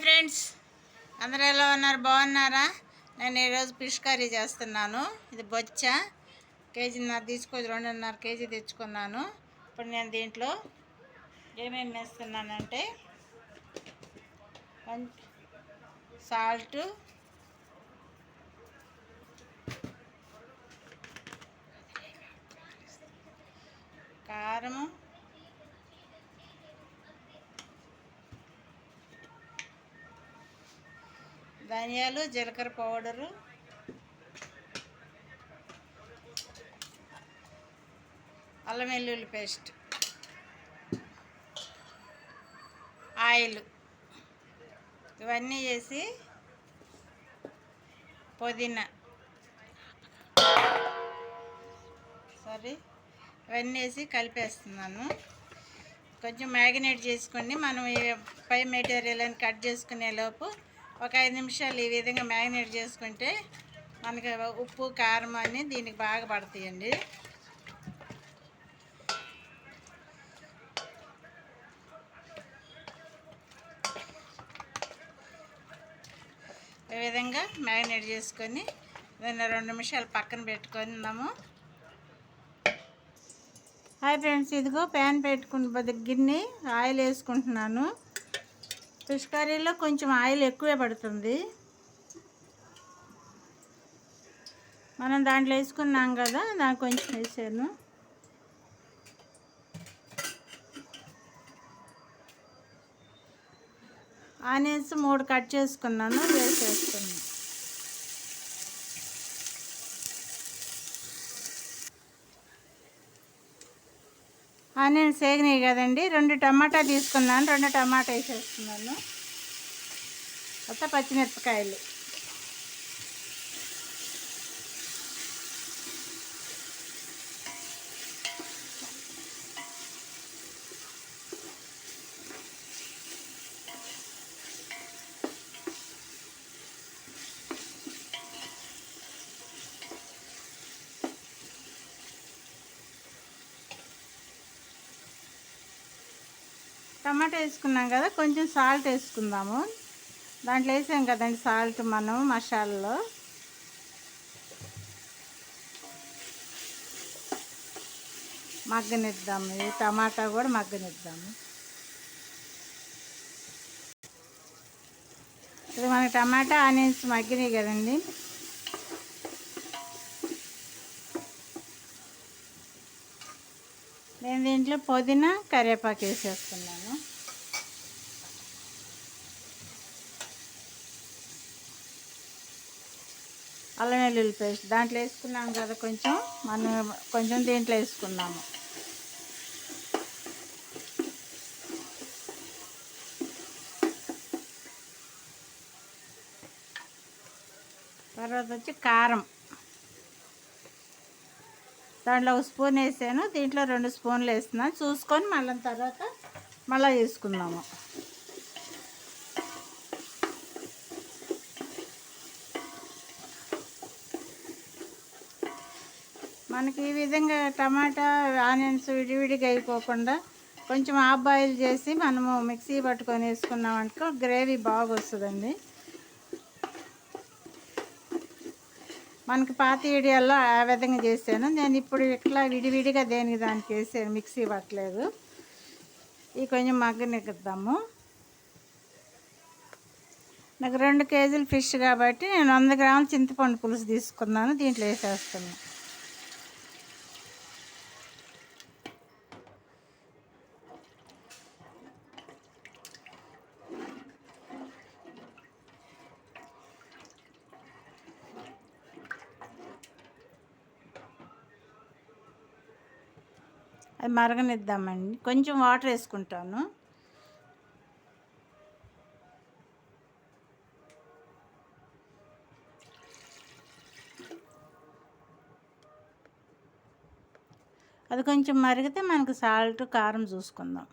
Friends, అందరూ ఎలా ఉన్నారు? బాగున్నారా? నేను ఈరోజు ఫిష్ కర్రీ చేస్తున్నాను. ఇది బొచ్చ కేజీన్నర తీసుకొని 2.5 కేజీ తెచ్చుకున్నాను. ఇప్పుడు నేను దీంట్లో ఏమేమి వేస్తున్నానంటే సాల్ట్, కారము, ధనియాలు, జీలకర్ర పౌడరు, అల్లం వెల్లుల్లి పేస్ట్, ఆయిల్ ఇవన్నీ వేసి పుదీనా ఇవన్నీ వేసి కలిపేస్తున్నాను. కొంచెం మ్యారినేట్ చేసుకొని మనం పై మెటీరియల్ అని కట్ చేసుకునే లోపు ఒక 5 నిమిషాలు ఈ విధంగా మ్యారినేట్ చేసుకుంటే మనకి ఉప్పు కారం అన్నీ దీనికి బాగా పడతాయండి. ఈ విధంగా మ్యారినేట్ చేసుకొని దాన్ని 2 నిమిషాలు పక్కన పెట్టుకుందాము. హాయ్ ఫ్రెండ్స్, ఇదిగో ప్యాన్ పెట్టుకుని గిన్నె ఆయిల్ వేసుకుంటున్నాను. ఫిష్ కర్రీలో కొంచెం ఆయిల్ ఎక్కువే పడుతుంది. మనం దాంట్లో వేసుకున్నాం కదా, నాకు కొంచెం వేసాను. ఆనియన్స్ 3 కట్ చేసుకున్నాను, వేసేస్తున్నాను. ఆనియన్స్ వేగినాయి కదండి, 2 టమాటా తీసుకున్నాను. 2 టమాటా వేసేస్తున్నాను. కొత్త పచ్చిమిరపకాయలు, టమాటా వేసుకున్నాం కదా, కొంచెం సాల్ట్ వేసుకుందాము. దాంట్లో వేసాం కదండి సాల్ట్ మనం మసాలాలో. మగ్గనిద్దాము, ఈ టమాటా కూడా మగ్గనిద్దాము. ఇది మనకి టమాటా ఆనియన్స్ మగ్గినాయి కదండి. నేను దీంట్లో పుదీనా కరివేపాకు వేసేస్తున్నాను. అల్లం వెల్లుల్లి పేస్ట్ దాంట్లో వేసుకున్నాం కదా, కొంచెం దీంట్లో వేసుకున్నాము. తర్వాత వచ్చి కారం, దాంట్లో 1 స్పూన్ వేసాను. దీంట్లో 2 స్పూన్లు వేస్తున్నాను. చూసుకొని మళ్ళీ వేసుకుందాము. మనకి ఈ విధంగా టమాటా ఆనియన్స్ విడివిడిగా అయిపోకుండా కొంచెం హాఫ్ బాయిల్ చేసి మనము మిక్సీ పట్టుకొని వేసుకున్నామంటే గ్రేవీ బాగా వస్తుందండి. మనకి పాత వీడియోలో ఆ విధంగా చేశాను. నేను ఇప్పుడు ఇట్లా విడివిడిగా దానికి వేసాను, మిక్సీ పట్టలేదు. ఇవి కొంచెం మగ్గనిద్దాము. నాకు 2 కేజీలు ఫిష్ కాబట్టి నేను 100 గ్రాముల చింతపండు పులుసు తీసుకున్నాను. దీంట్లో వేసేస్తున్నాను. అది మరగనిద్దామండి. కొంచెం వాటర్ వేసుకుంటాను. అది కొంచెం మరిగితే మనకు సాల్ట్ కారం చూసుకుందాం.